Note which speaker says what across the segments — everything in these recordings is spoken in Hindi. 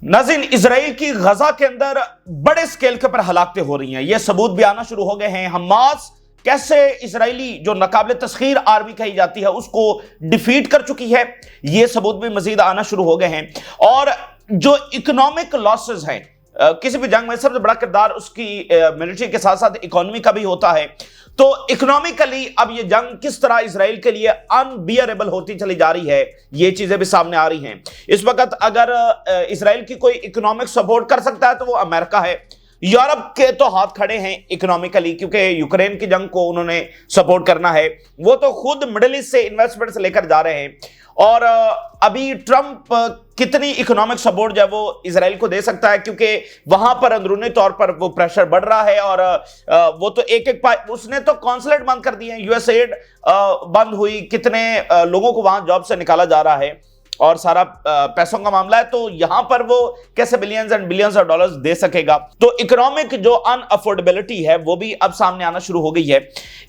Speaker 1: नाज़रीन, इजराइल की गजा के अंदर बड़े स्केल के ऊपर हलाकतें हो रही हैं। यह सबूत भी आना शुरू हो गए हैं। हमास कैसे इजरायली जो नाकाबिल तस्खीर आर्मी कही जाती है उसको डिफीट कर चुकी है, यह सबूत भी मजीद आना शुरू हो गए हैं। और जो इकोनॉमिक लॉसेस हैं, किसी भी जंग में सबसे बड़ा किरदार उसकी मिलिट्री के साथ साथ इकोनॉमी का भी होता है। तो इकोनॉमिकली अब ये जंग किस तरह इजराइल के लिए अनबियरेबल होती चली जा रही है, ये चीजें भी सामने आ रही हैं। इस वक्त अगर इजराइल की कोई इकोनॉमिक सपोर्ट कर सकता है तो वो अमेरिका है। यूरोप के तो हाथ खड़े हैं इकोनॉमिकली, क्योंकि यूक्रेन की जंग को उन्होंने सपोर्ट करना है। वो तो खुद मिडिल ईस्ट से इन्वेस्टमेंट्स लेकर जा रहे हैं। और अभी ट्रंप कितनी इकोनॉमिक सपोर्ट जो है वो इजराइल को दे सकता है, क्योंकि वहां पर अंदरूनी तौर पर वो प्रेशर बढ़ रहा है। और वो तो एक उसने तो कॉन्सुलेट बंद कर दिए हैं, यूएसएड बंद हुई, कितने लोगों को वहां जॉब से निकाला जा रहा है और सारा पैसों का मामला है। तो यहां पर वो कैसे billions and billions of dollars दे सकेगा। तो इकोनॉमिक जो अनअफोर्डेबिलिटी है वो भी अब सामने आना शुरू हो गई है।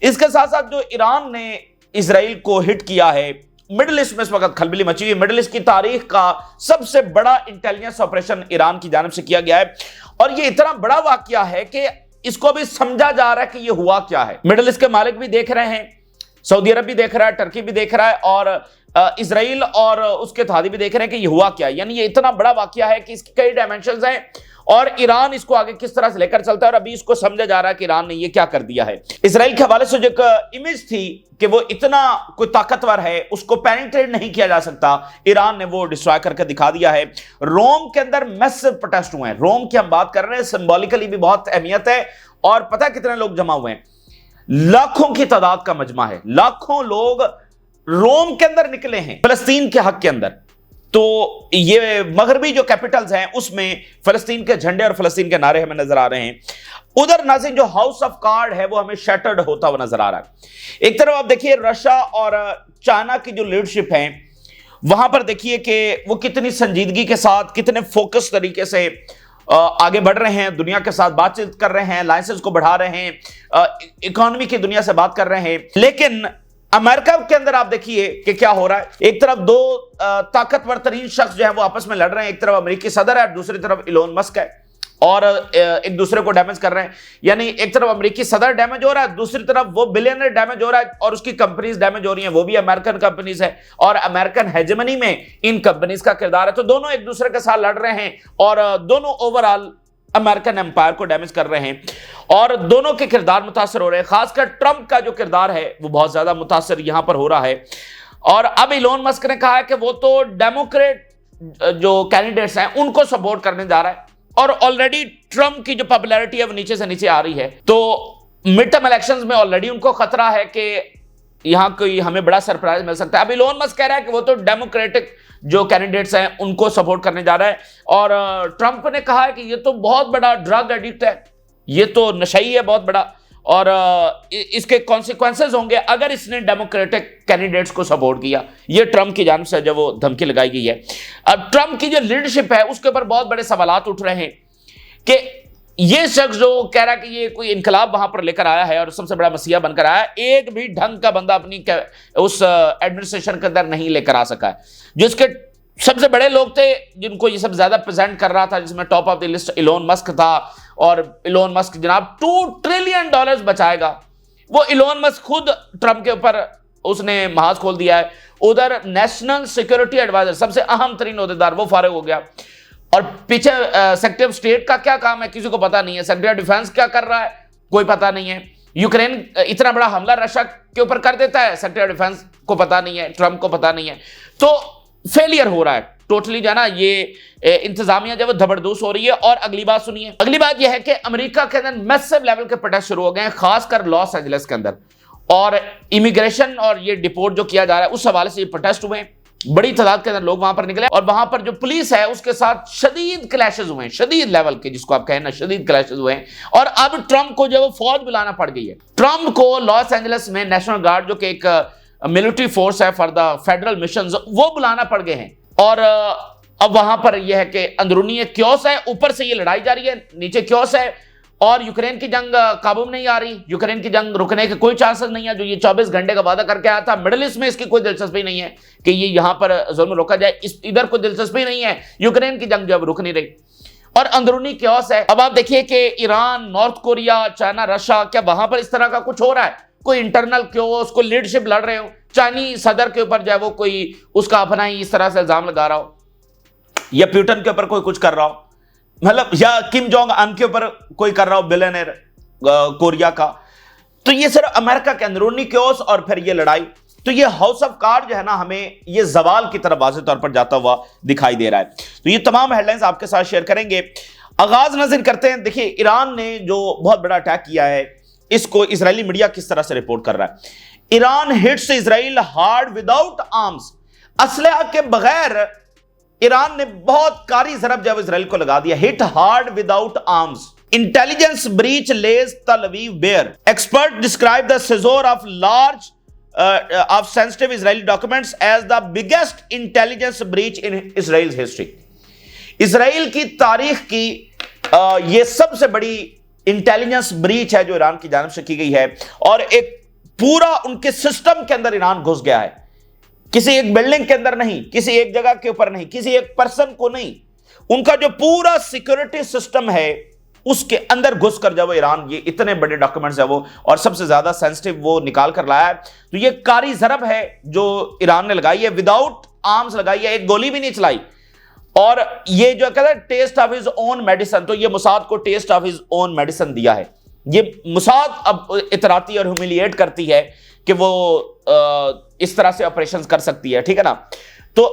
Speaker 1: इसके साथ साथ जो ईरान ने इजराइल को हिट किया है, मिडिल ईस्ट में इस वक्त खलबली मची हुई है। मिडिल ईस्ट की तारीख का सबसे बड़ा इंटेलिजेंस ऑपरेशन ईरान की जानिब से किया गया है। और ये इतना बड़ा वाकया है कि इसको भी समझा जा रहा है कि ये हुआ क्या है। मिडिल ईस्ट के मालिक भी देख रहे हैं, सऊदी अरब भी देख रहा है, टर्की भी देख रहा है, और इजराइल और उसके इत्तेहादी भी देख रहे हैं कि ये हुआ क्या है। यानी ये इतना बड़ा वाकया है कि इसकी कई डायमेंशंस हैं और ईरान इसको आगे किस तरह से लेकर चलता है। और अभी इसको समझा जा रहा है कि ईरान ने ये क्या कर दिया है। इजराइल के हवाले से जो एक इमेज थी कि वो इतना कोई ताकतवर है, उसको पेनिट्रेट नहीं किया जा सकता, ईरान ने वो डिस्ट्रॉय करके दिखा दिया है। रोम के अंदर मैसिव प्रोटेस्ट हुए हैं। रोम की हम बात कर रहे हैं, सिंबॉलिकली भी बहुत अहमियत है। और पता है कितने लोग जमा हुए हैं? लाखों की तादाद का मजमा है। लाखों लोग रोम के अंदर निकले हैं फलस्तीन के हक के अंदर। तो ये मगरबी जो कैपिटल्स हैं उसमें फलस्तीन के झंडे और फलस्तीन के नारे हमें नजर आ रहे हैं। उधर नाज़रीन जो हाउस ऑफ कार्ड है वो हमें शैटर्ड होता हुआ नजर आ रहा है। एक तरफ आप देखिए रशिया और चाइना की जो लीडरशिप है, वहां पर देखिए कि वो कितनी संजीदगी के साथ, कितने फोकस तरीके से आगे बढ़ रहे हैं, दुनिया के साथ बातचीत कर रहे हैं, लाइसेंस को बढ़ा रहे हैं, इकोनॉमी की दुनिया से बात कर रहे हैं। लेकिन अमेरिका के अंदर आप देखिए कि क्या हो रहा है। एक तरफ दो ताकतवर तरीन शख्स जो है वो आपस में लड़ रहे हैं। एक तरफ अमेरिकी सदर है, दूसरी तरफ इलोन मस्क है, और एक दूसरे को डैमेज कर रहे हैं। यानी एक तरफ अमेरिकी सदर डैमेज हो रहा है, दूसरी तरफ वो बिलियनर डैमेज हो रहा है, और उसकी कंपनीज डैमेज हो रही हैं, वो भी अमेरिकन कंपनीज है। और अमेरिकन हेजेमनी में इन कंपनीज का किरदार है। तो दोनों एक दूसरे के साथ लड़ रहे हैं और दोनों ओवरऑल अमेरिकन एम्पायर को डैमेज कर रहे हैं, और दोनों के किरदार मुतासर हो रहे हैं। खासकर ट्रंप का जो किरदार है वो बहुत ज्यादा मुतासर यहां पर हो रहा है। और अब इलोन मस्क ने कहा है कि वो तो डेमोक्रेट जो कैंडिडेट्स हैं उनको सपोर्ट करने जा रहा है, और ऑलरेडी ट्रंप की जो पॉपुलैरिटी है वो नीचे से नीचे आ रही है। तो मिड टर्म इलेक्शंस में ऑलरेडी उनको खतरा है कि यहां कोई हमें बड़ा सरप्राइज मिल सकता है। अब इलोन मस्क कह रहा है कि वो तो डेमोक्रेटिक जो कैंडिडेट्स हैं उनको सपोर्ट करने जा रहा है। और ट्रंप ने कहा है कि ये तो बहुत बड़ा ड्रग एडिक्ट है, ये तो नशई है बहुत बड़ा, और इसके कॉन्सिक्वेंसेस होंगे अगर इसने डेमोक्रेटिक कैंडिडेट्स को सपोर्ट किया। ये ट्रंप की जानिब से जब वो धमकी लगाई गई है। अब ट्रंप की जो लीडरशिप है उसके ऊपर बहुत बड़े सवालात उठ रहे हैं कि ये शख्स जो कह रहा है कि ये कोई इनकलाब वहां पर लेकर आया है और सबसे बड़ा मसीहा बनकर आया है, एक भी ढंग का बंदा अपनी उस एडमिनिस्ट्रेशन के अंदर नहीं लेकर आ सका है। जिसके सबसे बड़े लोग थे जिनको ये सब ज्यादा प्रेजेंट कर रहा था, जिसमें top of the list Elon Musk था। और इलोन मस्क जनाब $2 ट्रिलियन बचाएगा। वो इलोन मस्क खुद ट्रंप के ऊपर उसने महाज खोल दिया है। उधर नेशनल सिक्योरिटी एडवाइजर, सबसे अहम तरीन ओहदेदार, वो फारिग हो गया। और पीछे सेक्रेटरी ऑफ स्टेट का क्या काम है किसी को पता नहीं है। सेक्रेटरी ऑफ डिफेंस क्या कर रहा है कोई पता नहीं है। यूक्रेन इतना बड़ा हमला रशिया के ऊपर कर देता है, सेक्रेटरी ऑफ डिफेंस को पता नहीं है, ट्रंप को पता नहीं है। तो फेलियर हो रहा है टोटली जाना। ये इंतजामिया जब धबरदूस हो रही है। और अगली बात सुनिए, अगली बात यह है कि अमेरिका के अंदर मैसिव लेवल के प्रोटेस्ट शुरू हो गए हैं, खासकर लॉस एंजलिस के अंदर। और इमिग्रेशन और ये डिपोर्ट जो किया जा रहा है उस हवाले से ये प्रोटेस्ट हुए हैं। बड़ी तादाद के अंदर लोग वहां पर निकले, और वहां पर जो पुलिस है उसके साथ शदीद क्लैशेस हुए हैं, शदीद लेवल के, जिसको आप कहें ना, शदीद क्लैशेस हुए हैं। और अब ट्रंप को जो फौज बुलाना पड़ गई है। ट्रंप को लॉस एंजलिस में नेशनल गार्ड जो कि एक मिलिट्री फोर्स है फॉर द फेडरल मिशन, वो बुलाना पड़ गए हैं। और अब वहां पर यह है कि अंदरूनी क्योस है, ऊपर से ये लड़ाई जारी है, नीचे क्योस है। और यूक्रेन की जंग काबू में नहीं आ रही, यूक्रेन की जंग रुकने के कोई चांसेस नहीं है। जो ये 24 घंटे का वादा करके आया था, मिडिल ईस्ट में इसकी कोई दिलचस्पी नहीं है कि ये यहां पर जुल्म रोका जाए, इधर कोई दिलचस्पी नहीं है, यूक्रेन की जंग जो अब रुक नहीं रही और अंदरूनी क्योस है। अब आप देखिए कि Iran, north Korea, China, Russia, क्या वहां पर इस तरह का कुछ हो रहा है? कोई इंटरनल क्योस, कोई लीडरशिप लड़ रहे हो, चाइनीज सदर के ऊपर जो है वो कोई उसका अपना ही इस तरह से इल्जाम लगा रहा हो, या प्यूटन के ऊपर कोई कुछ कर रहा हो, मतलब या किम जोंग अन के ऊपर कोई कर रहा हो, बिलियनर कोरिया का। तो ये सिर्फ अमेरिका के अंदरूनी क्योस और फिर ये लड़ाई। तो ये हाउस ऑफ कार्ड जो है ना, हमें ये जवाल की तरफ वाज़ेह तौर पर जाता हुआ दिखाई दे रहा है। तो ये तमाम हेडलाइंस आपके साथ शेयर करेंगे। आगाज नज़र करते हैं। देखिए, ईरान ने जो बहुत बड़ा अटैक किया है, इसको इजरायली मीडिया किस तरह से रिपोर्ट कर रहा है। Iran hits Israel hard without arms. असलहा के बगैर ईरान ने बहुत कारी जरब जब इजराइल को लगा दिया। Hit hard without arms. Intelligence breach lays Tel Aviv bare. Expert describe the seizure of large of sensitive Israeli documents as the biggest intelligence breach in Israel history. Israel की तारीख की यह सबसे बड़ी इंटेलिजेंस ब्रीच है जो ईरान की जानिब से की गई है, और एक पूरा उनके सिस्टम के अंदर ईरान घुस गया है। किसी एक बिल्डिंग के अंदर नहीं, किसी एक जगह के ऊपर नहीं, किसी एक पर्सन को नहीं, उनका जो पूरा सिक्योरिटी सिस्टम है उसके अंदर घुसकर जब ईरान ये इतने बड़े डॉक्यूमेंट्स है वो, और सबसे ज्यादा सेंसिटिव वो निकाल कर लाया है। तो ये कारी जरब है जो ईरान ने लगाई है, विदाउट आर्म्स लगाई है, एक गोली भी नहीं चलाई। और ये जो कहते हैं taste of his own medicine, तो ये मुसाद को taste of his own medicine दिया है। ये मुसाद अब इतराती और ह्यूमिलिएट करती है कि वो इस तरह से ऑपरेशंस कर सकती है, ठीक है ना। तो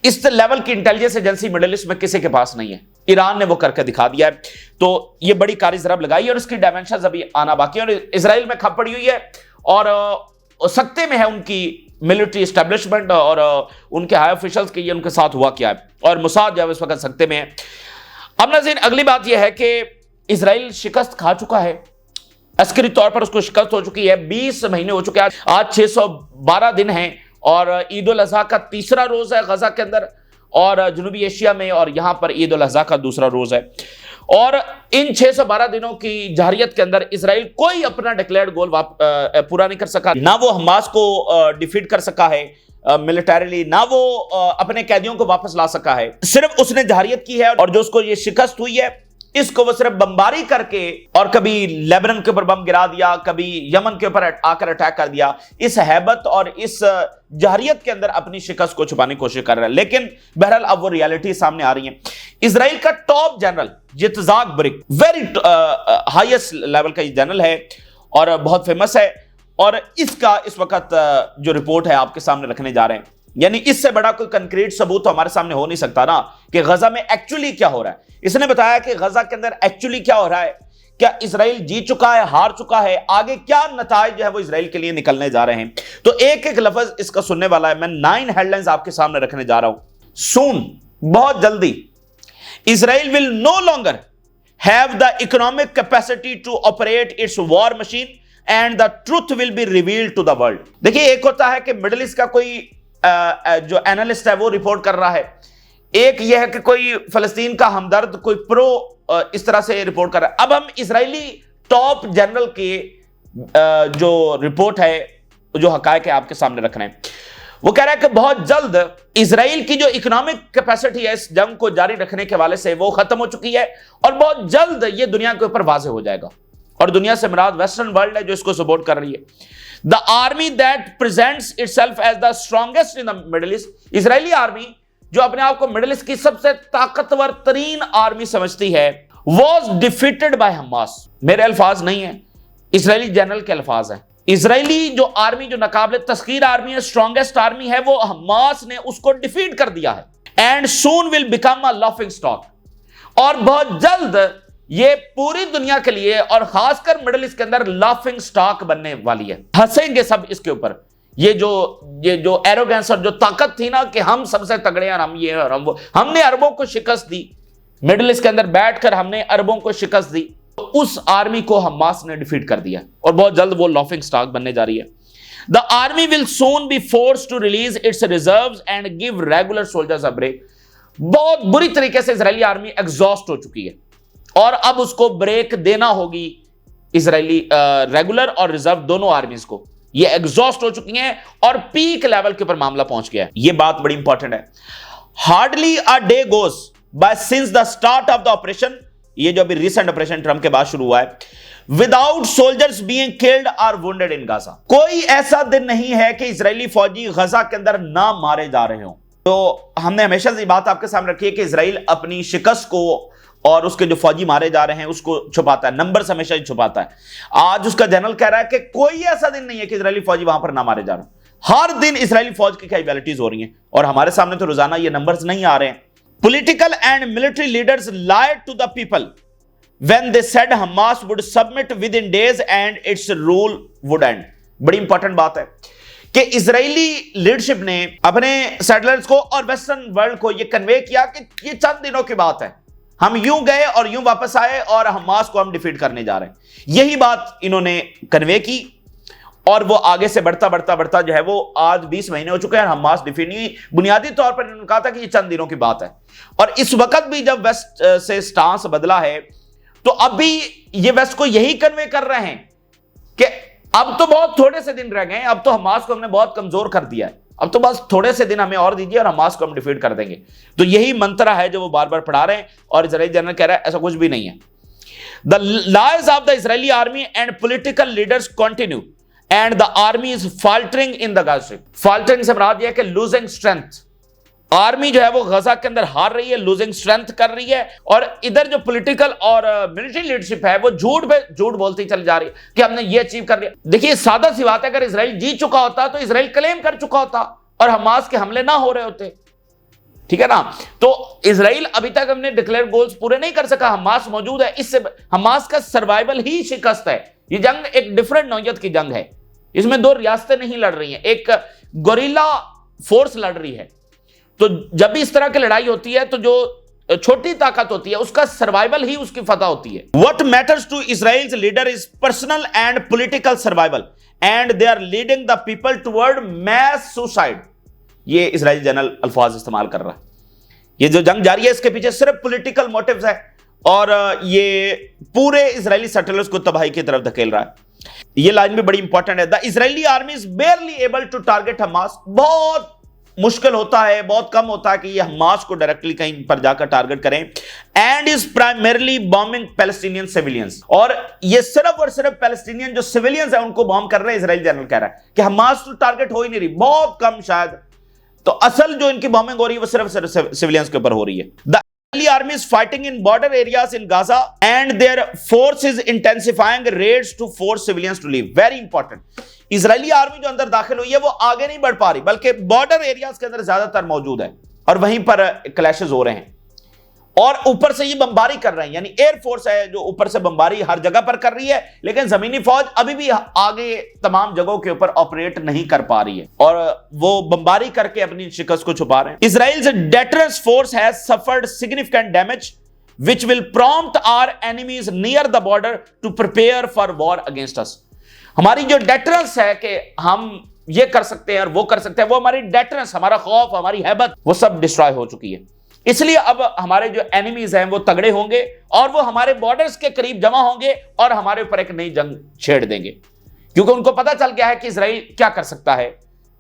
Speaker 1: इस लेवल की इंटेलिजेंस एजेंसी मिडिल ईस्ट में किसी के पास नहीं है, ईरान ने वो करके दिखा दिया है। तो ये बड़ी कारी जरब लगाई और उसकी डायमेंशंस अभी आना बाकी है। और इजराइल में खप पड़ी हुई है और सत्ते में है उनकी मिलिट्री एस्टेब्लिशमेंट और उनके हाई ऑफिशियल्स के, ये उनके साथ हुआ क्या है, और मुसाद जब इस वक्त सत्ते में है। अब नाज़रीन, अगली बात यह है कि इजराइल शिकस्त खा चुका है, अस्करी तौर पर उसको शिकस्त हो चुकी है। 20 महीने हो चुके हैं, आज 612 दिन हैं और ईद उल अज़हा का तीसरा रोज है गजा के अंदर और जनूबी एशिया में, और यहां पर ईद उल अज़हा का दूसरा रोज है। और इन 612 दिनों की जारियत के अंदर इजराइल कोई अपना डिक्लेयर्ड गोल पूरा नहीं कर सका। ना वो हमास को डिफीट कर सका है मिलिटरीली, ना वो अपने कैदियों को वापस ला सका है। सिर्फ उसने जारियत की है, और जो उसको ये शिकस्त हुई है इसको वो सिर्फ बमबारी करके, और कभी लेबनान के ऊपर बम गिरा दिया, कभी यमन के ऊपर आकर अटैक कर दिया, इस हैबत और इस जहरियत के अंदर अपनी शिकस्त को छुपाने की कोशिश कर रहा है। लेकिन बहरहाल अब वो रियलिटी सामने आ रही है। इजराइल का top general Yitzhak Brick, very highest level का जनरल है और बहुत फेमस है, और इसका इस वक्त जो रिपोर्ट है आपके सामने रखने जा रहे हैं। यानी इससे बड़ा कोई कंक्रीट सबूत तो हमारे सामने हो नहीं सकता ना कि गजा में एक्चुअली क्या हो रहा है। इसने बताया कि गजा के अंदर एक्चुअली क्या हो रहा है, क्या इजराइल जीत चुका है, हार चुका है, आगे क्या नताइज जो है वो इजराइल के लिए निकलने जा रहे हैं। तो एक एक लफ्ज इसका सुनने वाला है। मैं 9 हेडलाइंस आपके सामने रखने जा रहा हूं। सून, बहुत जल्दी, Israel will no longer have the economic capacity to operate its war machine and the truth will be revealed to the world. देखिए, एक होता है कि मिडिल ईस्ट का कोई जो एनालिस्ट है वो रिपोर्ट कर रहा है, एक यह है कि कोई फलस्तीन का हमदर्द, कोई प्रो इस तरह से रिपोर्ट कर रहा है। अब हम इजरायली टॉप जनरल की जो रिपोर्ट है, जो हकायक है आपके सामने रख रहे हैं। वो कह रहा है कि बहुत जल्द इजराइल की जो इकोनॉमिक कैपेसिटी है इस जंग को जारी रखने के वाले से वो खत्म हो चुकी है, और बहुत जल्द ये दुनिया के ऊपर वाज़ेह हो जाएगा। और दुनिया से मुराद वेस्टर्न वर्ल्ड है जो इसको सपोर्ट कर रही है। The army that presents itself as the strongest in the Middle East, Israeli army जो अपने आप को मिडिल ईस्ट की सबसे ताकतवर तरीन आर्मी समझती है, वॉज डिफीटेड बाय हमास। मेरे अल्फाज नहीं है, इजरायली जनरल के अल्फाज हैं। इजरायली जो आर्मी, जो नाकाबिले तस्खीर आर्मी है, स्ट्रॉन्गेस्ट आर्मी है, वो हमास ने उसको डिफीट कर दिया है। And soon will become a laughing stock, और बहुत जल्द ये पूरी दुनिया के लिए और खासकर मिडिल ईस्ट के अंदर लाफिंग स्टॉक बनने वाली है। हंसेंगे सब इसके ऊपर। ये जो एरोगेंस और जो ताकत थी ना कि हम सबसे तगड़े हैं, हम ये और हम वो, हमने अरबों को शिकस्त दी, मिडिल ईस्ट के अंदर बैठकर हमने अरबों को शिकस्त दी, तो उस आर्मी को हमास ने डिफीट कर दिया और बहुत जल्द वो लाफिंग स्टॉक बनने जा रही है। The army will soon be forced to release its reserves and give regular soldiers a break. बहुत बुरी तरीके से इजरायली आर्मी एग्जॉस्ट हो चुकी है और अब उसको ब्रेक देना होगी इजरायली रेगुलर और रिजर्व दोनों आर्मीज को। ये एग्जॉस्ट हो चुकी हैं और पीक लेवल के ऊपर मामला पहुंच गया है। ये बात बड़ी इंपॉर्टेंट है। Hardly a day goes by since the start of the operation, ये जो अभी रिसेंट ऑपरेशन ट्रंप के बाद शुरू हुआ है, विदाउट सोल्जर्स बीइंग किल्ड और वुंडेड इन गाजा। कोई ऐसा दिन नहीं है कि इजरायली फौजी गजा के अंदर ना मारे जा रहे हों। तो हमने हमेशा से बात आपके सामने रखी है कि इजराइल अपनी शिकस्त को और उसके जो फौजी मारे जा रहे हैं उसको छुपाता है, नंबर हमेशा ही छुपाता है। आज उसका जनरल कह रहा है कि कोई ऐसा दिन नहीं है कि इजरायली फौजी वहां पर ना मारे जा रहे हैं। हर दिन इजरायली फौज की कैजुअलिटीज हो रही हैं और हमारे सामने तो रोजाना ये नंबर्स नहीं आ रहे हैं। Political and military leaders lied to the people when they said Hamas would submit within days and its rule would end. बड़ी इंपॉर्टेंट बात है कि इजरायली लीडरशिप ने अपने सेटलर्स को और वेस्टर्न वर्ल्ड को यह कन्वे किया कि ये चंद दिनों की बात है, हम यूं गए और यूं वापस आए और हमास को हम डिफीट करने जा रहे हैं। यही बात इन्होंने कन्वे की और वो आगे से बढ़ता जो है वो आज 20 महीने हो चुके हैं, हमास डिफीट नहीं हुई। बुनियादी तौर पर इन्होंने कहा था कि ये चंद दिनों की बात है और इस वक्त भी जब वेस्ट से स्टांस बदला है तो अब भी ये वेस्ट को यही कन्वे कर रहे हैं कि अब तो बहुत थोड़े से दिन रह गए हैं, अब तो हमास को हमने बहुत कमजोर कर दिया है, अब तो बस थोड़े से दिन हमें और दीजिए और हमास को हम डिफीट कर देंगे। तो यही मंत्रा है जो वो बार बार पढ़ा रहे हैं और इजरायली जनरल कह रहा है ऐसा कुछ भी नहीं है। The lies of the Israeli army and political leaders continue and the army is faltering in the Gaza Strip. Faltering से मुराद यह है कि losing strength। आर्मी जो है वो गजा के अंदर हार रही है, लूजिंग स्ट्रेंथ कर रही है और इधर जो पॉलिटिकल और मिलिट्री लीडरशिप है वो झूठ पे झूठ बोलती चली जा रही है कि हमने ये अचीव कर लिया। देखिए सादा सी बात है, अगर इजराइल जीत चुका होता तो इजराइल क्लेम कर चुका होता और हमास के हमले ना हो रहे होते, ठीक है ना। तो इजराइल अभी तक हमने डिक्लेयर गोल्स पूरे नहीं कर सका, हमास मौजूद है, इससे हमास का सर्वाइवल ही शिकस्त है। ये जंग एक डिफरेंट नौयत की जंग है, इसमें दो रियासतें नहीं लड़ रही हैं, एक गोरिल्ला फोर्स लड़ रही है। तो जब भी इस तरह की लड़ाई होती है तो जो छोटी ताकत होती है उसका सर्वाइवल ही उसकी फतह होती है। What matters to Israel's leader is personal and political survival and they are leading the people toward mass suicide. ये इजराइल जनरल अल्फाज इस्तेमाल कर रहा है। ये जो जंग जारी है इसके पीछे सिर्फ पॉलिटिकल मोटिव्स है और ये पूरे इजरायली सेटलर्स को तबाही की तरफ धकेल रहा है। ये लाइन भी बड़ी इंपॉर्टेंट है। The Israeli army is barely able to target Hamas. बहुत मुश्किल होता है, बहुत कम होता है कि ये हमास को डायरेक्टली कहीं पर जाकर टारगेट करें। And is primarily bombing Palestinian civilians. और ये सिर्फ और सिर्फ पैलेस्टीनियन जो सिविलियंस है उनको बॉम्ब कर रहे हैं। इजराइल जनरल कह रहा है कि हमास तो टारगेट हो ही नहीं रही, बहुत कम शायद। तो असल जो इनकी बॉम्बिंग हो रही है वो सिर्फ सिविलियंस के ऊपर हो रही है। The Israeli army is fighting in border areas in Gaza and their force is intensifying raids to force civilians to leave. Very important. Israeli army जो अंदर दाखिल हुई है वो आगे नहीं बढ़ पा रही बल्कि बॉर्डर एरियाज के अंदर ज्यादातर मौजूद है और वहीं पर क्लैशेस हो रहे हैं और ऊपर से ये बमबारी कर रहे हैं। यानी एयरफोर्स है जो ऊपर से बमबारी हर जगह पर कर रही है, लेकिन जमीनी फौज अभी भी आगे तमाम जगहों के ऊपर ऑपरेट नहीं कर पा रही है और वो बमबारी करके अपनी शिकस्त को छुपा रहे हैं। Israel's deterrence force has suffered significant damage which will prompt our enemies near the border to prepare for war against us. हमारी जो डेटरेंस है कि हम ये कर सकते हैं और वो कर सकते हैं, वो हमारी डेटरेंस, हमारा खौफ, हमारी हैबत, वो सब डिस्ट्रॉय हो चुकी है। इसलिए अब हमारे जो एनिमीज हैं वो तगड़े होंगे और वो हमारे बॉर्डर्स के करीब जमा होंगे और हमारे ऊपर एक नई जंग छेड़ देंगे, क्योंकि उनको पता चल गया है कि इजराइल क्या कर सकता है,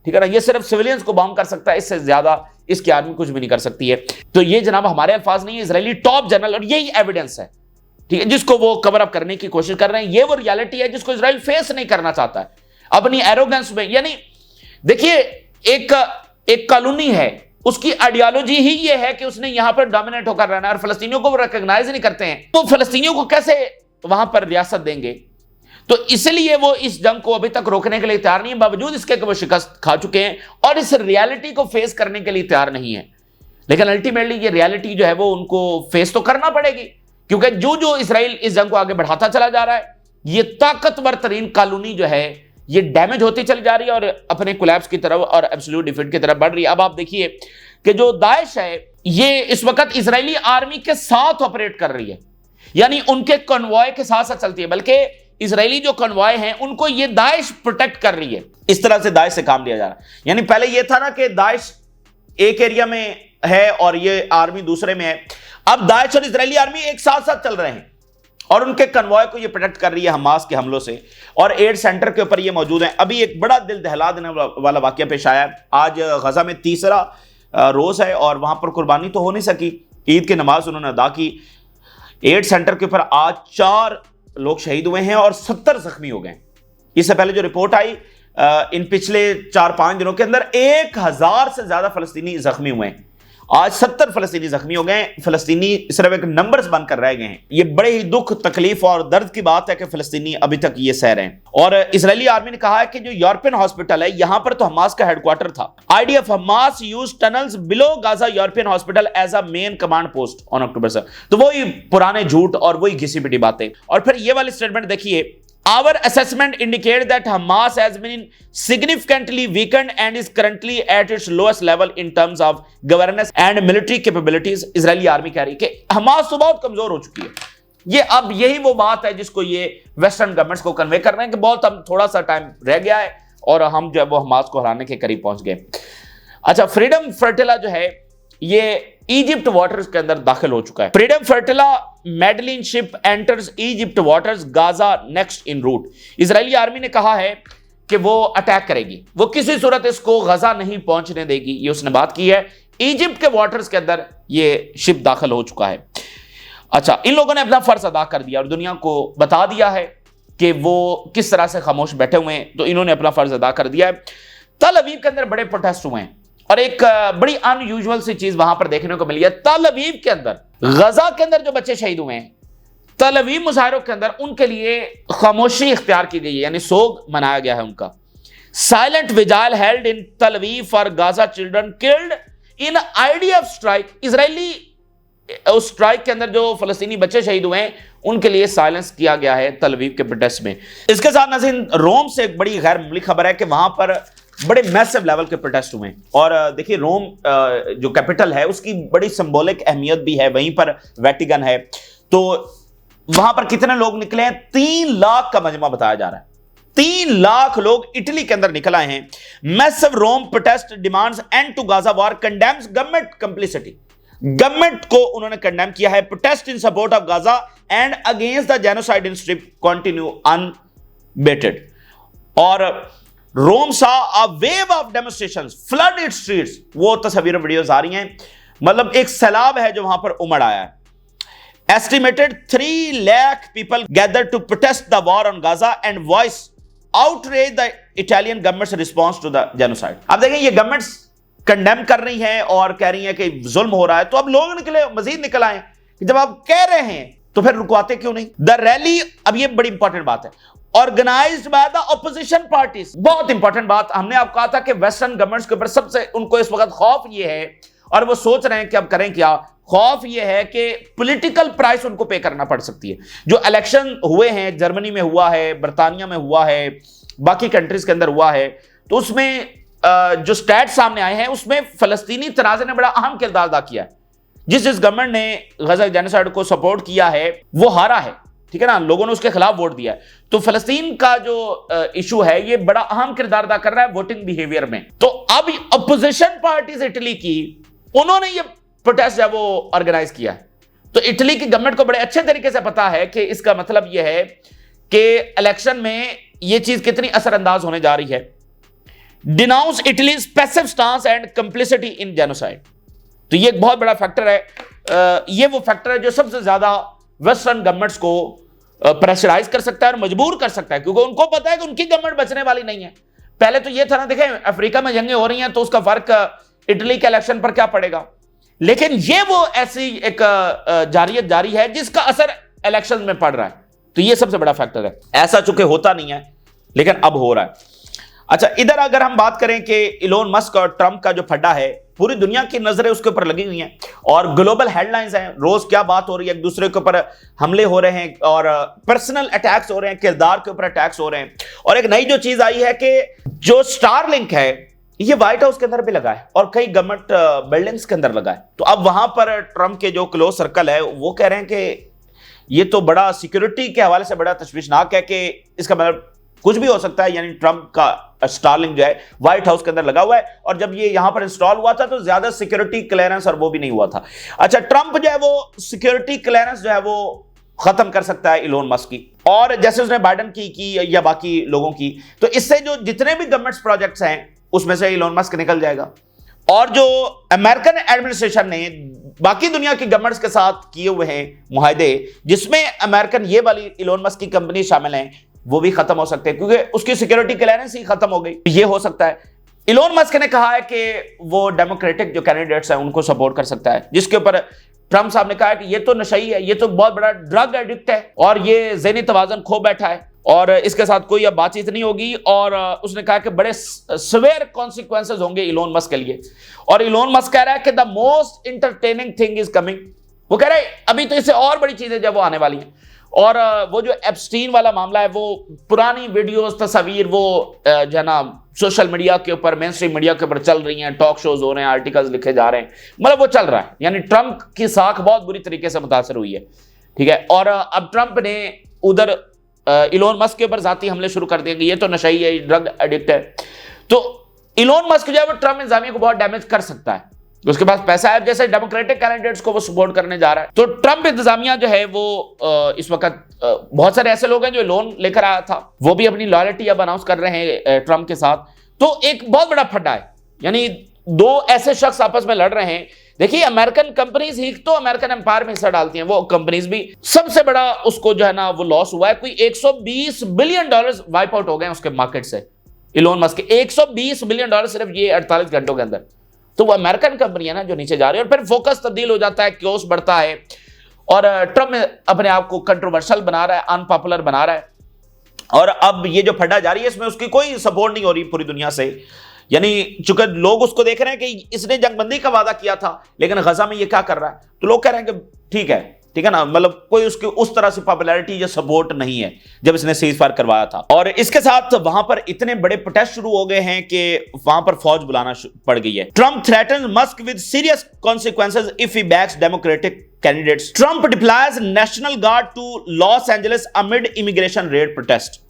Speaker 1: ठीक है ना। ये सिर्फ सिविलियंस को बॉम्ब कर सकता है, इससे ज्यादा इसकी आर्मी कुछ भी नहीं कर सकती है। तो ये जनाब हमारे अल्फाज नहीं है, इजरायली टॉप जनरल, और यही एविडेंस है, ठीक है, जिसको वो कवर अप करने की कोशिश कर रहे हैं। ये वो रियलिटी है जिसको इजराइल फेस नहीं करना चाहता है अपनी एरोगेंस में। यानी देखिए एक कॉलोनी है, उसकी आइडियोलॉजी ही ये है कि उसने यहां पर डोमिनेट होकर रहना है और फलस्तीनियों को वो रिकॉग्नाइज नहीं करते हैं, तो फलस्तीनियों को कैसे वहां पर रियासत देंगे। तो इसलिए वो इस जंग को अभी तक रोकने के लिए तैयार नहीं है, बावजूद इसके कि वो शिकस्त खा चुके हैं और इस रियलिटी को फेस करने के लिए तैयार नहीं है। लेकिन अल्टीमेटली ये रियलिटी जो है वो उनको फेस तो करना पड़ेगी, क्योंकि जो जो इसराइल इस जंग को आगे बढ़ाता चला जा रहा है, ये ताकतवर तरीन कॉलोनी जो है ये डैमेज होती चली जा रही है और अपने कोलैप्स की तरफ और एब्सोल्यूट डिफीट की तरफ बढ़ रही है। अब आप देखिए कि जो दाइश है ये इस वक्त इजरायली आर्मी के साथ ऑपरेट कर रही है, यानी उनके कन्वॉय के साथ साथ चलती है, बल्कि इजरायली जो कन्वॉय हैं उनको ये दाइश प्रोटेक्ट कर रही है। इस तरह से दाइश से काम लिया जा रहा है। यानी पहले ये था ना कि दाइश एक एरिया में है और ये आर्मी दूसरे में है, अब दाइश और इजरायली आर्मी एक साथ साथ चल रहे हैं और उनके कन्वॉय को ये प्रोटेक्ट कर रही है हमास के हमलों से, और एड सेंटर के ऊपर ये मौजूद हैं। अभी एक बड़ा दिल दहला देने वाला वाकया पेश आया। आज गजा में तीसरा रोज है और वहां पर कुर्बानी तो हो नहीं सकी, ईद की नमाज उन्होंने अदा की। एड सेंटर के ऊपर आज 4 लोग शहीद हुए हैं और 70 जख्मी हो गए। इससे पहले जो रिपोर्ट आई, इन पिछले 4-5 दिनों के अंदर 1000 से ज्यादा फलस्तीनी जख्मी हुए हैं। आज 70 फलस्तीनी जख्मी हो गए। फलस्तीनी सिर्फ एक नंबर्स बनकर रह गए हैं। ये बड़े ही दुख, तकलीफ और दर्द की बात है कि फलस्तीनी अभी तक ये सह रहे हैं। और इजरायली आर्मी ने कहा है कि जो यूरोपियन हॉस्पिटल है, यहां पर तो हमास का हेडक्वार्टर था। IDF Hamas use tunnels below Gaza European hospital as a main command post on October से। तो वही पुराने झूठ और वही घिसी पिटी बातें। और फिर ये वाली स्टेटमेंट देखिए, our assessment indicates that Hamas has been significantly weakened and is currently at its lowest level in terms of governance and military capabilities। Israeli army कह रही है कि हमास तो बहुत कमजोर हो चुकी है। ये अब यही वो बात है जिसको ये वेस्टर्न गवर्नमेंट्स को कन्वे कर रहे हैं कि बहुत अब थोड़ा सा टाइम रह गया है और हम जो है वो हमास को हराने के करीब पहुंच गए। अच्छा, फ्रीडम फ्लोटिला जो है ये इजिप्ट वाटर्स के अंदर दाखिल हो चुका है। Freedom Flotilla Madleen ship enters Egypt waters Gaza next in route. Israeli army ने कहा है कि वो अटैक करेगी, वो किसी सूरत इसको गजा नहीं पहुंचने देगी, ये उसने बात की है। इजिप्ट के वाटर्स के अंदर ये शिप दाखिल हो चुका है। अच्छा, इन लोगों ने अपना फर्ज अदा कर दिया और दुनिया को बता दिया है कि वो किस तरह से खामोश बैठे हुए हैं, तो इन्होंने अपना फर्ज अदा कर दिया है। तल अवीव के अंदर बड़े प्रोटेस्ट हुए हैं और एक बड़ी अनयूजुअल सी चीज वहां पर देखने को मिली है। तल अवीव के अंदर, गजा के अंदर जो बच्चे शहीद हुए हैं, तल अवीव मुजाहिरों के अंदर उनके लिए खामोशी इख्तियार की गई है, यानी सोग मनाया गया है उनका। साइलेंट विजाइल हेल्ड इन तल Aviv for Gaza children killed in IDF strike. Israeli उस स्ट्राइक के अंदर जो फलस्तीनी बच्चे शहीद हुए हैं उनके लिए साइलेंस किया गया है तल अवीव के प्रोटेस्ट में। इसके साथ नाज़रीन, रोम से एक बड़ी गैर मुल्की खबर है कि वहां पर बड़े मैसिव लेवल के प्रोटेस्ट हुए। और देखिए, रोम जो कैपिटल है उसकी बड़ी सिंबॉलिक अहमियत भी है, वहीं पर वेटिकन है। तो वहां पर कितने लोग निकले हैं? 3 लाख का मजमा बताया जा रहा है। 3 लाख लोग इटली के अंदर निकल आए हैं। Massive Rome protest demands end to Gaza war, condemns government complicity. Government को उन्होंने कंडेम किया है। Protest in support of Gaza and against the genocide in strip continue unabated. और Rome saw a wave of demonstrations flood its streets. वो तस्वीरें वीडियोस आ रही हैं, मतलब एक सैलाब है जो वहां पर उमड़ आया है। Estimated 3 lakh people gather to protest the war on Gaza and voice outrage the Italian government's response to the genocide. अब देखें, ये गवर्नमेंट्स कंडेम कर रही हैं और कह रही हैं कि जुल्म हो रहा है, तो अब लोग निकले, मजीद निकल आए कि जब आप कह रहे हैं तो फिर रुकवाते क्यों नहीं? द रैली, अब ये बड़ी इंपॉर्टेंट बात है, organised by the opposition parties. बहुत इंपॉर्टेंट बात, हमने आपको कहा था कि वेस्टर्न गवर्नमेंट्स के ऊपर सबसे उनको इस वक्त खौफ ये है और वो सोच रहे हैं कि अब करें क्या। खौफ ये है कि पॉलिटिकल प्राइस उनको पे करना पड़ सकती है। जो इलेक्शन हुए हैं, जर्मनी में हुआ है, बर्तानिया में हुआ है, बाकी कंट्रीज के अंदर हुआ है, तो उसमें जो स्टैट सामने आए हैं उसमें फलस्तीनी तनाज़े ने बड़ा अहम किरदार अदा किया है। जिस गवर्नमेंट ने गजा जेनोसाइड को सपोर्ट किया है वो हारा है, ठीक है ना, लोगों ने उसके खिलाफ वोट दिया है। तो फलस्तीन का जो इशू है ये बड़ा अहम किरदार अदा कर रहा है वोटिंग बिहेवियर में। तो अब अपोजिशन पार्टीज इटली की, उन्होंने ये प्रोटेस्ट है वो ऑर्गेनाइज किया है। तो इटली की गवर्नमेंट को बड़े अच्छे तरीके से पता है कि इसका मतलब यह है कि इलेक्शन में यह चीज कितनी असरअंदाज होने जा रही है। Denounce Italy's passive stance and complicity in genocide. तो ये एक बहुत बड़ा फैक्टर है। ये वो फैक्टर है जो सबसे ज्यादा वेस्टर्न गवर्नमेंट्स को प्रेशराइज कर सकता है और मजबूर कर सकता है, क्योंकि उनको पता है कि उनकी गवर्नमेंट बचने वाली नहीं है। पहले तो ये था ना, देखें अफ्रीका में जंगें हो रही हैं तो उसका फर्क इटली के इलेक्शन पर क्या पड़ेगा, लेकिन ये वो ऐसी एक जारियत जारी है जिसका असर इलेक्शन में पड़ रहा है। तो ये सबसे बड़ा फैक्टर है। ऐसा चूंकि होता नहीं है लेकिन अब हो रहा है। अच्छा, इधर अगर हम बात करें कि इलोन मस्क और ट्रंप का जो फड्डा है, पूरी दुनिया की नजरें उसके ऊपर लगी हुई हैं और ग्लोबल हेडलाइंस हैं, रोज क्या बात हो रही है, एक दूसरे के ऊपर हमले हो रहे हैं और पर्सनल अटैक्स हो रहे हैं, किरदार के ऊपर अटैक्स हो रहे हैं। और एक नई जो चीज आई है कि जो स्टारलिंक है ये व्हाइट हाउस के अंदर भी लगा है और कई गवर्नमेंट बिल्डिंग्स के अंदर लगा है। तो अब वहां पर ट्रंप के जो क्लोज सर्कल है वो कह रहे हैं कि ये तो बड़ा सिक्योरिटी के हवाले से बड़ा तशवीशनाक है कि इसका मतलब कुछ भी हो सकता है, यानी ट्रंप का स्टारलिंक जो है व्हाइट हाउस के अंदर लगा हुआ है, और जब ये यहां पर इंस्टॉल हुआ था तो ज्यादा सिक्योरिटी क्लियरेंस और वो भी नहीं हुआ था। अच्छा, ट्रंप जो है वो सिक्योरिटी क्लियरेंस जो है वो खत्म कर सकता है इलोन मस्क की, और जैसे उसने बाइडन की या बाकी लोगों की, तो इससे जो जितने भी गवर्नमेंट प्रोजेक्ट्स हैं उसमें से इलोन मस्क निकल जाएगा। और जो अमेरिकन एडमिनिस्ट्रेशन ने बाकी दुनिया की गवर्नमेंट्स के साथ किए हुए हैं मुआहदे, जिसमें अमेरिकन ये वाली इलोन मस्क की कंपनी शामिल है, वो भी खत्म हो सकते हैं, क्योंकि उसकी सिक्योरिटी क्लियरेंस ही खत्म हो गई। ये हो सकता है। इलोन मस्क ने कहा है कि वो डेमोक्रेटिक जो कैंडिडेट्स हैं उनको सपोर्ट कर सकता है, जिसके ऊपर ट्रंप साहब ने कहा है कि ये तो नशई है, ये तो बहुत बड़ा ड्रग एडिक्ट है और ये ज़हनी तवाज़ुन खो बैठा है और इसके साथ कोई अब बातचीत नहीं होगी। और उसने कहा कि बड़े सवेयर कॉन्सिक्वेंसेस होंगे इलोन मस्क के लिए। और इलोन मस्क कह रहा है कि the most entertaining thing is coming. वो कह रहा है अभी तो इससे और बड़ी चीजें जब वो आने वाली हैं। और वो जो एप्स्टीन वाला मामला है, वो पुरानी वीडियोस, तस्वीर वो जो है ना सोशल मीडिया के ऊपर, मेन स्ट्रीम मीडिया के ऊपर चल रही हैं, टॉक शोज हो रहे हैं, आर्टिकल्स लिखे जा रहे हैं, मतलब वो चल रहा है। यानी ट्रंप की साख बहुत बुरी तरीके से मुतासर हुई है, ठीक है। और अब ट्रंप ने उधर इलोन मस्क के ऊपर जाती हमले शुरू कर दिए कि ये तो नशई है, ड्रग एडिक्ट है। तो इलोन मस्क जो है वो ट्रंप इंतजामिया को बहुत डैमेज कर सकता है। उसके पास पैसा है, जैसे डेमोक्रेटिक कैंडिडेट्स को वो सपोर्ट करने जा रहा है। तो ट्रंप इंतजामिया जो है वो इस वक्त बहुत सारे ऐसे लोग हैं जो लोन लेकर आया था, वो भी अपनी लॉयल्टी अब अनाउंस कर रहे हैं ट्रंप के साथ। तो एक बहुत बड़ा फड्डा है, यानी दो ऐसे शख्स आपस में लड़ रहे हैं। देखिए, अमेरिकन कंपनीज ही तो अमेरिकन एम्पायर में हिस्सा डालती हैं, वो कंपनीज भी सबसे बड़ा उसको जो है ना वो लॉस हुआ है। कोई 120 बिलियन डॉलर वाइप आउट हो गए उसके मार्केट से, इलोन मस्क के 120 बिलियन डॉलर सिर्फ ये 48 घंटों के अंदर। तो वो अमेरिकन कंपनी है ना जो नीचे जा रही है, और फिर फोकस तब्दील हो जाता है, क्योस बढ़ता है, और ट्रंप अपने आप को कंट्रोवर्शियल बना रहा है, अनपॉपुलर बना रहा है। और अब ये जो फड्डा जारी है इसमें उसकी कोई सपोर्ट नहीं हो रही पूरी दुनिया से। यानी चूंकि लोग उसको देख रहे हैं कि इसने जंगबंदी का वादा किया था, लेकिन गजा में ये क्या कर रहा है, तो लोग कह रहे हैं कि ठीक है ना, मतलब कोई उसकी उस तरह से पॉपुलैरिटी या सपोर्ट नहीं है जब इसने सीज फायर करवाया था। और इसके साथ वहां पर इतने बड़े प्रोटेस्ट शुरू हो गए हैं कि वहां पर फौज बुलाना पड़ गई है। Trump threatens Musk with serious consequences if he backs democratic candidates. Trump deploys National Guard to Los Angeles amid immigration raid protest.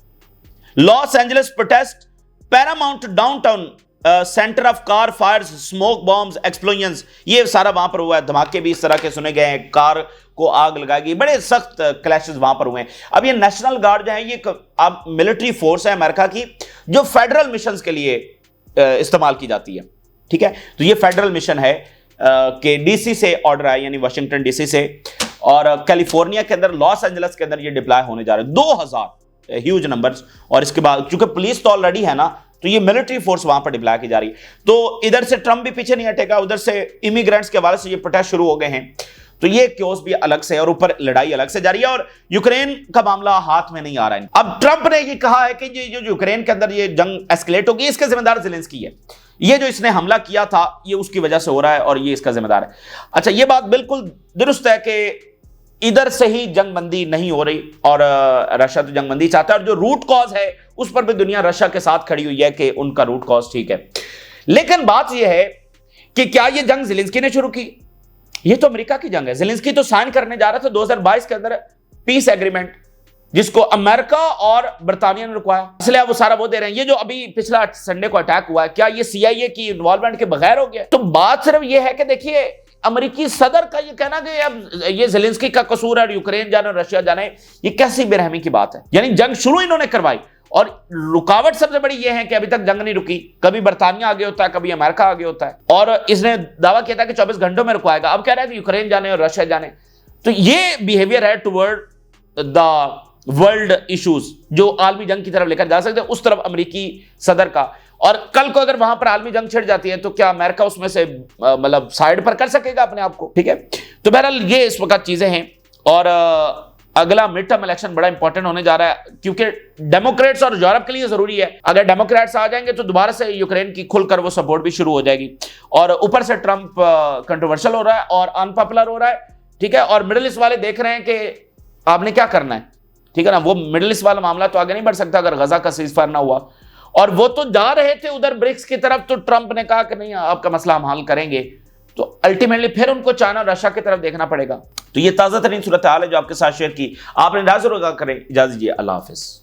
Speaker 1: Los Angeles protest Paramount downtown centre of car fires, smoke bombs, explosions, ये सारा वहां पर हुआ है। धमाके भी इस तरह के सुने गए हैं, कार को आग लगाई गई, बड़े सख्त क्लैशेस वहां पर हुए हैं। अब ये नेशनल गार्ड जो है ये अब मिलिट्री फोर्स है अमेरिका की, जो फेडरल मिशंस के लिए इस्तेमाल की जाती है, ठीक है। तो ये फेडरल मिशन है कि डीसी से ऑर्डर आया, यानी वाशिंगटन डीसी से, और कैलिफोर्निया के अंदर, लॉस एंजलिस के अंदर ये डिप्लॉय होने जा रहे हैं। 2000 ह्यूज नंबर्स। और इसके बाद चूंकि पुलिस तो ऑलरेडी है ना, तो ये मिलिट्री फोर्स वहां पर डिप्लॉय की जा रही है। तो इधर से ट्रंप भी पीछे नहीं हटेगा, उधर से इमिग्रेंट्स के हवाले से ये प्रोटेस्ट शुरू हो गए हैं। तो ये क्योस भी अलग से, और ऊपर लड़ाई अलग से जारी है, और यूक्रेन का मामला हाथ में नहीं आ रहा है। अब ट्रंप ने ये कहा है कि ये जो यूक्रेन के अंदर ये जंग एस्केलेट होगी, इसके जिम्मेदार ज़ेलेंस्की है। ये जो इसने हमला किया था ये उसकी वजह से हो रहा है और ये इसका जिम्मेदार है। अच्छा, ये बात बिल्कुल दुरुस्त है कि इधर से ही जंगबंदी नहीं हो रही, और रशिया तो जंगबंदी चाहता है, और जो रूट कॉज है उस पर भी दुनिया रशिया के साथ खड़ी हुई है कि उनका रूट कॉज ठीक है। लेकिन बात यह है कि क्या यह जंग ज़ेलेंस्की ने शुरू की? यह तो अमेरिका की जंग है। ज़ेलेंस्की तो साइन करने जा रहा था 2022 के अंदर पीस एग्रीमेंट, जिसको अमेरिका और बर्तानिया ने रुकवाया, इसलिए वो सारा वो दे रहे हैं। ये जो अभी पिछला संडे को अटैक हुआ है, क्या ये CIA की इन्वॉल्वमेंट के बगैर हो गया? तो बात सिर्फ ये है कि देखिए, अमेरिकी सदर का ये कहना कि अब ये ज़ेलेंस्की का कसूर है और यूक्रेन जाने और रशिया जाने, ये कैसी बेरहमी की बात है। यानी जंग शुरू इन्होंने करवाई, और रुकावट सबसे बड़ी ये है कि अभी तक जंग नहीं रुकी। कभी बर्तानिया आगे होता है, कभी अमेरिका आगे होता है, और इसने दावा किया था कि 24 घंटों में रुकवाएगा, अब कह रहा है कि यूक्रेन जाने और रशिया जाने। तो ये बिहेवियर है टुवर्ड द वर्ल्ड इश्यूज, जो आलमी जंग की तरफ लेकर जा सकते हैं, उस तरफ अमेरिकी सदर का। और कल को अगर वहां पर आलमी जंग छिड़ जाती है तो क्या अमेरिका उसमें से मतलब साइड पर कर सकेगा अपने आप को, ठीक है। तो बहरहाल ये इस वक्त चीजें हैं, और अगला मिड टर्म इलेक्शन बड़ा इंपॉर्टेंट होने जा रहा है, क्योंकि डेमोक्रेट्स और यूरोप के लिए जरूरी है। अगर डेमोक्रेट्स आ जाएंगे तो दोबारा से यूक्रेन की खुलकर वो सपोर्ट भी शुरू हो जाएगी, और ऊपर से ट्रंप कंट्रोवर्शियल हो रहा है और अनपॉपुलर हो रहा है, ठीक है। और मिडिल ईस्ट वाले देख रहे हैं कि आपने क्या करना है, ठीक है ना। वो मिडिल ईस्ट वाला मामला तो आगे नहीं बढ़ सकता अगर गजा का सीज फायर ना हुआ, और वो तो जा रहे थे उधर ब्रिक्स की तरफ, तो ट्रंप ने कहा कि नहीं, आपका मसला हम हल करेंगे। तो अल्टीमेटली फिर उनको चाइना और रशिया की तरफ देखना पड़ेगा। तो ये ताजा तरीन सूरत हाल है जो आपके साथ शेयर की। आपने राज करें, इजाजत दीजिए, अल्लाह हाफिज।